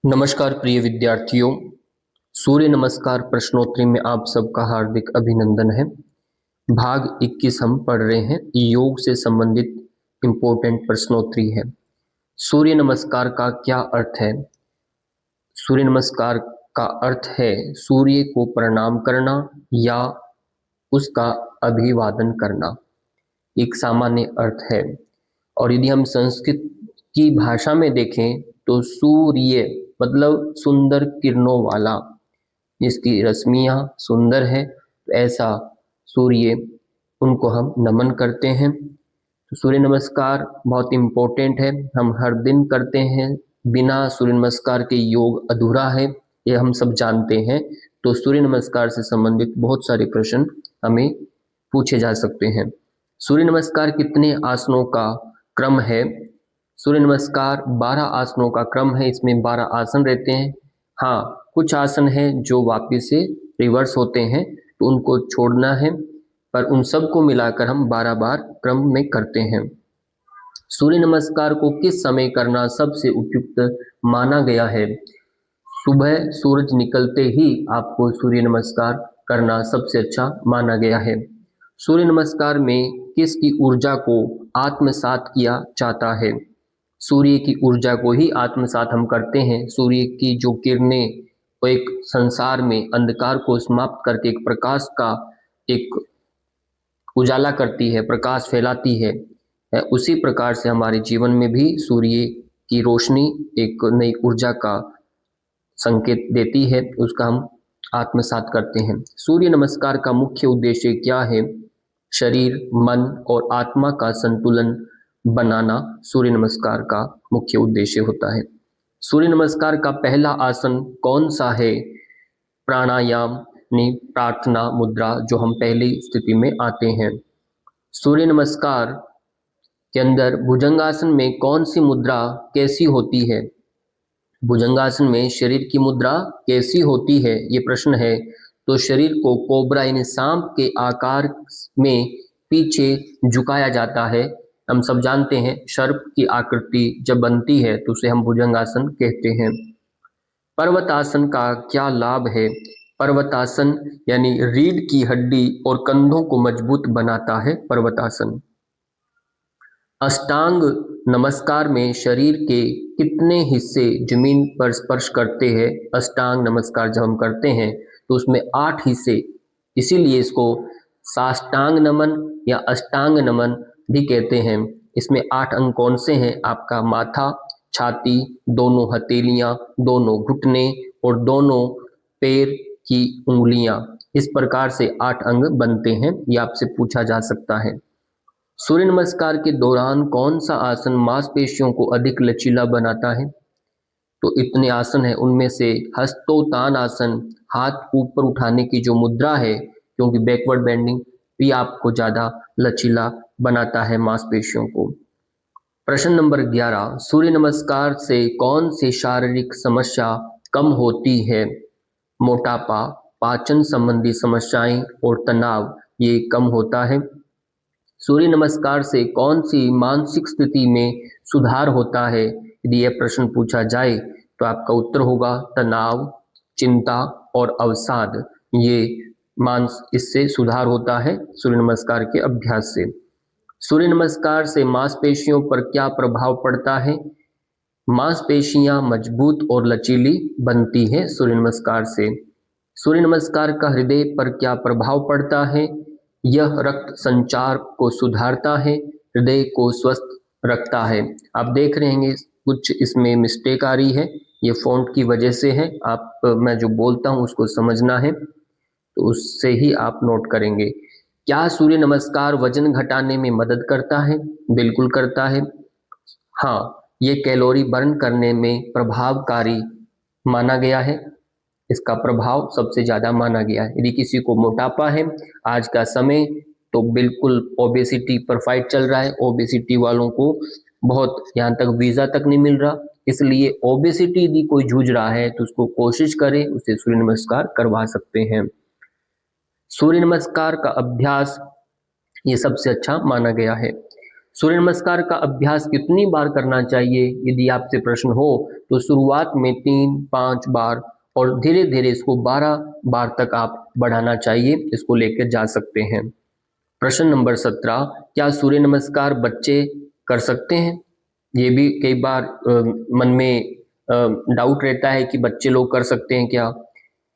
नमस्कार प्रिय विद्यार्थियों। सूर्य नमस्कार प्रश्नोत्तरी में आप सबका हार्दिक अभिनंदन है। भाग 21 हम पढ़ रहे हैं। योग से संबंधित इम्पोर्टेंट प्रश्नोत्तरी है। सूर्य नमस्कार का क्या अर्थ है? सूर्य नमस्कार का अर्थ है सूर्य को प्रणाम करना या उसका अभिवादन करना, एक सामान्य अर्थ है। और यदि हम संस्कृत की भाषा में देखें तो सूर्य मतलब सुंदर किरणों वाला, जिसकी रश्मियाँ सुंदर है, तो ऐसा सूर्य उनको हम नमन करते हैं। तो सूर्य नमस्कार बहुत इम्पोर्टेंट है, हम हर दिन करते हैं। बिना सूर्य नमस्कार के योग अधूरा है, ये हम सब जानते हैं। तो सूर्य नमस्कार से संबंधित बहुत सारे प्रश्न हमें पूछे जा सकते हैं। सूर्य नमस्कार कितने आसनों का क्रम है? सूर्य नमस्कार 12 आसनों का क्रम है। इसमें 12 आसन रहते हैं। हाँ, कुछ आसन हैं जो वापस से रिवर्स होते हैं, तो उनको छोड़ना है, पर उन सबको मिलाकर हम 12 बार क्रम में करते हैं। सूर्य नमस्कार को किस समय करना सबसे उपयुक्त माना गया है? सुबह सूरज निकलते ही आपको सूर्य नमस्कार करना सबसे अच्छा माना गया है। सूर्य नमस्कार में किसकी ऊर्जा को आत्मसात किया जाता है? सूर्य की ऊर्जा को ही आत्मसात हम करते हैं। सूर्य की जो किरणें वो एक संसार में अंधकार को समाप्त करके एक प्रकाश का एक उजाला करती है, प्रकाश फैलाती है। उसी प्रकार से हमारे जीवन में भी सूर्य की रोशनी एक नई ऊर्जा का संकेत देती है, उसका हम आत्मसात करते हैं। सूर्य नमस्कार का मुख्य उद्देश्य क्या है? शरीर, मन और आत्मा का संतुलन बनाना सूर्य नमस्कार का मुख्य उद्देश्य होता है। सूर्य नमस्कार का पहला आसन कौन सा है? प्राणायाम यानी प्रार्थना मुद्रा, जो हम पहली स्थिति में आते हैं। सूर्य नमस्कार के अंदर भुजंगासन में कौन सी मुद्रा कैसी होती है? भुजंगासन में शरीर की मुद्रा कैसी होती है, ये प्रश्न है। तो शरीर को कोबरा यानी सांप के आकार में पीछे झुकाया जाता है। हम सब जानते हैं सर्प की आकृति जब बनती है तो उसे हम भुजंगासन कहते हैं। पर्वतासन का क्या लाभ है? पर्वतासन यानी रीढ़ की हड्डी और कंधों को मजबूत बनाता है पर्वतासन। अष्टांग नमस्कार में शरीर के कितने हिस्से जमीन पर स्पर्श करते हैं? अष्टांग नमस्कार जब हम करते हैं तो उसमें 8 हिस्से, इसीलिए इसको साष्टांग नमन या अष्टांग नमन भी कहते हैं। इसमें 8 अंग कौन से हैं? आपका माथा, छाती, दोनों हथेलियां, दोनों घुटने और दोनों पैर की उंगलियां, इस प्रकार से 8 अंग बनते हैं। ये आपसे पूछा जा सकता है। सूर्य नमस्कार के दौरान कौन सा आसन मांसपेशियों को अधिक लचीला बनाता है? तो इतने आसन है, उनमें से हस्तोत्तान आसन, हाथ ऊपर उठाने की जो मुद्रा है, क्योंकि बैकवर्ड बेंडिंग भी आपको ज़्यादा लचीला बनाता है मांसपेशियों को। प्रश्न नंबर 11, सूर्य नमस्कार से कौन सी शारीरिक समस्या कम होती है? मोटापा, पाचन संबंधी समस्याएं और तनाव, ये कम होता है। सूर्य नमस्कार से कौन सी मानसिक स्थिति में सुधार होता है? यदि यह प्रश्न पूछा जाए तो आपका उत्तर होगा तनाव, चिंता और अवसाद। ये इससे सुधार होता है सूर्य नमस्कार के अभ्यास से। सूर्य नमस्कार से मांसपेशियों पर क्या प्रभाव पड़ता है? मांसपेशियां मजबूत और लचीली बनती है सूर्य नमस्कार से। सूर्य नमस्कार का हृदय पर क्या प्रभाव पड़ता है? यह रक्त संचार को सुधारता है, हृदय को स्वस्थ रखता है। आप देख रहे हैं कुछ इसमें मिस्टेक आ रही है, ये फॉन्ट की वजह से है। आप मैं जो बोलता हूँ उसको समझना है, तो उससे ही आप नोट करेंगे। क्या सूर्य नमस्कार वजन घटाने में मदद करता है? बिल्कुल करता है। हाँ, ये कैलोरी बर्न करने में प्रभावकारी माना गया है। इसका प्रभाव सबसे ज़्यादा माना गया है। यदि किसी को मोटापा है आज का समय, तो बिल्कुल ओबेसिटी पर फाइट चल रहा है। ओबेसिटी वालों को बहुत यहाँ तक वीज़ा तक नहीं मिल रहा, इसलिए ओबेसिटी यदि कोई जूझ रहा है तो उसको कोशिश करे, उसे सूर्य नमस्कार करवा सकते हैं। सूर्य नमस्कार का अभ्यास ये सबसे अच्छा माना गया है। सूर्य नमस्कार का अभ्यास कितनी बार करना चाहिए? यदि आपसे प्रश्न हो तो शुरुआत में 3-5 बार और धीरे धीरे इसको 12 बार तक आप बढ़ाना चाहिए, इसको लेकर जा सकते हैं। प्रश्न नंबर 17, क्या सूर्य नमस्कार बच्चे कर सकते हैं? ये भी कई बार मन में डाउट रहता है कि बच्चे लोग कर सकते हैं क्या,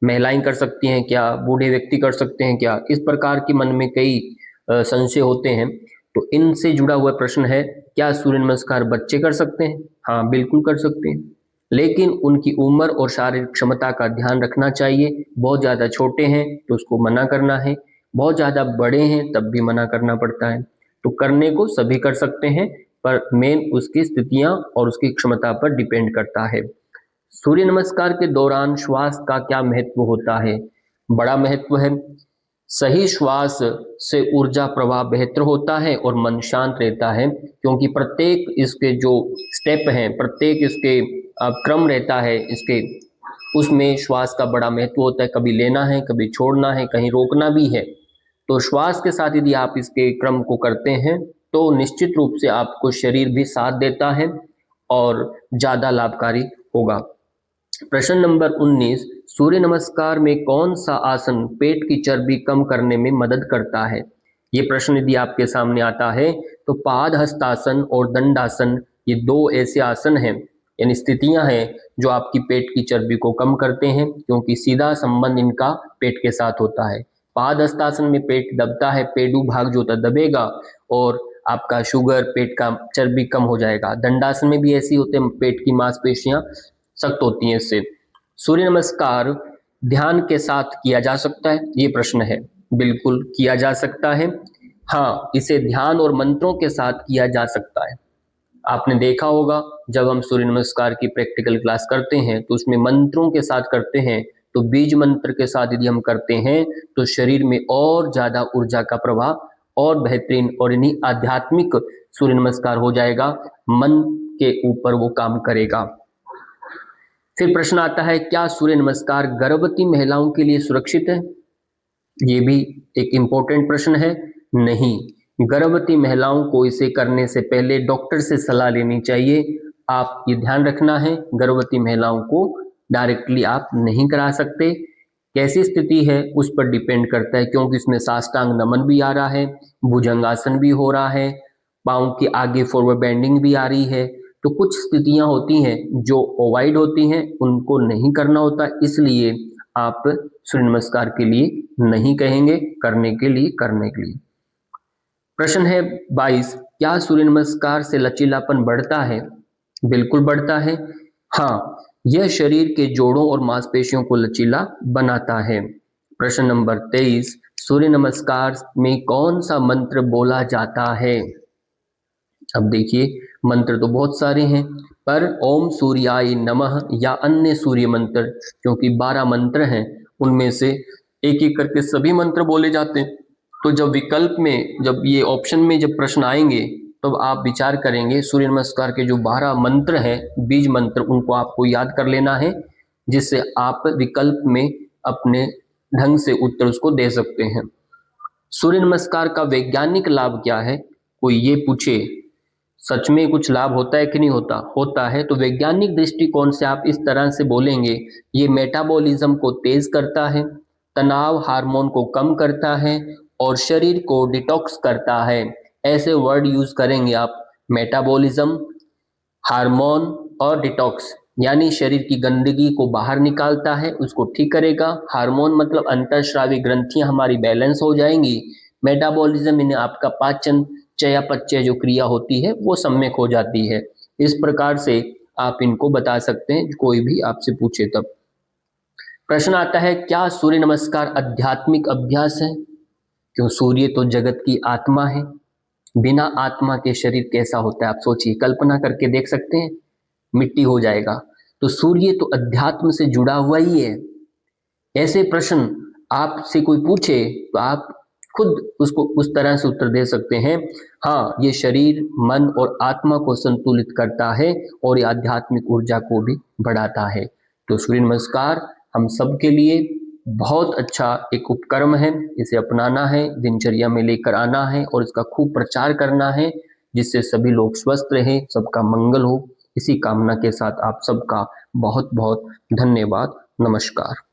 महिलाएं कर सकती हैं क्या, बूढ़े व्यक्ति कर सकते हैं क्या, इस प्रकार के मन में कई संशय होते हैं। तो इनसे जुड़ा हुआ प्रश्न है, क्या सूर्य नमस्कार बच्चे कर सकते हैं? हाँ, बिल्कुल कर सकते हैं, लेकिन उनकी उम्र और शारीरिक क्षमता का ध्यान रखना चाहिए। बहुत ज़्यादा छोटे हैं तो उसको मना करना है, बहुत ज़्यादा बड़े हैं तब भी मना करना पड़ता है। तो करने को सभी कर सकते हैं, पर मेन उसकी स्थितियां और उसकी क्षमता पर डिपेंड करता है। सूर्य नमस्कार के दौरान श्वास का क्या महत्व होता है? बड़ा महत्व है। सही श्वास से ऊर्जा प्रवाह बेहतर होता है और मन शांत रहता है, क्योंकि प्रत्येक इसके जो स्टेप हैं, प्रत्येक इसके क्रम रहता है इसके, उसमें श्वास का बड़ा महत्व होता है। कभी लेना है, कभी छोड़ना है, कहीं रोकना भी है। तो श्वास के साथ यदि आप इसके क्रम को करते हैं तो निश्चित रूप से आपको शरीर भी साथ देता है और ज़्यादा लाभकारी होगा। प्रश्न नंबर 19, सूर्य नमस्कार में कौन सा आसन पेट की चर्बी कम करने में मदद करता है? ये प्रश्न यदि आपके सामने आता है तो पाद हस्तासन और दंडासन, ये दो ऐसे आसन हैं, यानी स्थितियां हैं जो आपकी पेट की चर्बी को कम करते हैं, क्योंकि सीधा संबंध इनका पेट के साथ होता है। पाद हस्तासन में पेट दबता है, पेडू भाग जो होता है दबेगा और आपका शुगर, पेट का चर्बी कम हो जाएगा। दंडासन में भी ऐसी होते हैं, पेट की मांसपेशियां सख्त होती हैं इससे। सूर्य नमस्कार ध्यान के साथ किया जा सकता है? ये प्रश्न है। बिल्कुल किया जा सकता है। हाँ, इसे ध्यान और मंत्रों के साथ किया जा सकता है। आपने देखा होगा जब हम सूर्य नमस्कार की प्रैक्टिकल क्लास करते हैं तो उसमें मंत्रों के साथ करते हैं, तो बीज मंत्र के साथ यदि हम करते हैं तो शरीर में और ज्यादा ऊर्जा का प्रवाह और बेहतरीन और यानी आध्यात्मिक सूर्य नमस्कार हो जाएगा, मन के ऊपर वो काम करेगा। फिर प्रश्न आता है, क्या सूर्य नमस्कार गर्भवती महिलाओं के लिए सुरक्षित है? ये भी एक इम्पोर्टेंट प्रश्न है। नहीं, गर्भवती महिलाओं को इसे करने से पहले डॉक्टर से सलाह लेनी चाहिए। आप ये ध्यान रखना है, गर्भवती महिलाओं को डायरेक्टली आप नहीं करा सकते। कैसी स्थिति है उस पर डिपेंड करता है, क्योंकि इसमें साष्टांग नमन भी आ रहा है, भुजंगासन भी हो रहा है, पाँव के आगे फॉरवर्ड बेंडिंग भी आ रही है। तो कुछ स्थितियां होती हैं जो अवॉइड होती हैं, उनको नहीं करना होता, इसलिए आप सूर्य नमस्कार के लिए नहीं कहेंगे, करने के लिए। प्रश्न है 22, क्या सूर्य नमस्कार से लचीलापन बढ़ता है? बिल्कुल बढ़ता है। हाँ, यह शरीर के जोड़ों और मांसपेशियों को लचीला बनाता है। प्रश्न नंबर 23, सूर्य नमस्कार में कौन सा मंत्र बोला जाता है? अब देखिए, मंत्र तो बहुत सारे हैं, पर ओम सूर्याय नमः या अन्य सूर्य मंत्र, क्योंकि 12 मंत्र हैं, उनमें से एक एक करके सभी मंत्र बोले जाते हैं। तो जब विकल्प में, जब ये ऑप्शन में जब प्रश्न आएंगे तब आप विचार करेंगे, सूर्य नमस्कार के जो 12 मंत्र हैं, बीज मंत्र, उनको आपको याद कर लेना है, जिससे आप विकल्प में अपने ढंग से उत्तर उसको दे सकते हैं। सूर्य नमस्कार का वैज्ञानिक लाभ क्या है? कोई ये पूछे सच में कुछ लाभ होता है कि नहीं होता? होता है। तो वैज्ञानिक दृष्टिकोण से आप इस तरह से बोलेंगे, ये मेटाबॉलिज्म को तेज करता है, तनाव हार्मोन को कम करता है और शरीर को डिटॉक्स करता है। ऐसे वर्ड यूज करेंगे आप, मेटाबॉलिज्म, हार्मोन और डिटॉक्स, यानी शरीर की गंदगी को बाहर निकालता है, उसको ठीक करेगा। हार्मोन मतलब अंतःस्रावी ग्रंथियां हमारी बैलेंस हो जाएंगी। मेटाबॉलिज्म इन्हें आपका पाचन, चयापचय जो क्रिया होती है वो सम्यक हो जाती है। इस प्रकार से आप इनको बता सकते हैं, कोई भी आपसे पूछे तब। प्रश्न आता है, क्या सूर्य नमस्कार आध्यात्मिक अभ्यास है? क्यों, सूर्य तो जगत की आत्मा है, बिना आत्मा के शरीर कैसा होता है आप सोचिए, कल्पना करके देख सकते हैं, मिट्टी हो जाएगा। तो सूर्य तो अध्यात्म से जुड़ा हुआ ही है। ऐसे प्रश्न आपसे कोई पूछे तो आप खुद उसको उस तरह से उत्तर दे सकते हैं, हाँ, ये शरीर, मन और आत्मा को संतुलित करता है और ये आध्यात्मिक ऊर्जा को भी बढ़ाता है। तो सूर्य नमस्कार हम सब के लिए बहुत अच्छा एक उपक्रम है, इसे अपनाना है, दिनचर्या में लेकर आना है और इसका खूब प्रचार करना है, जिससे सभी लोग स्वस्थ रहें, सबका मंगल हो। इसी कामना के साथ आप सबका बहुत बहुत धन्यवाद। नमस्कार।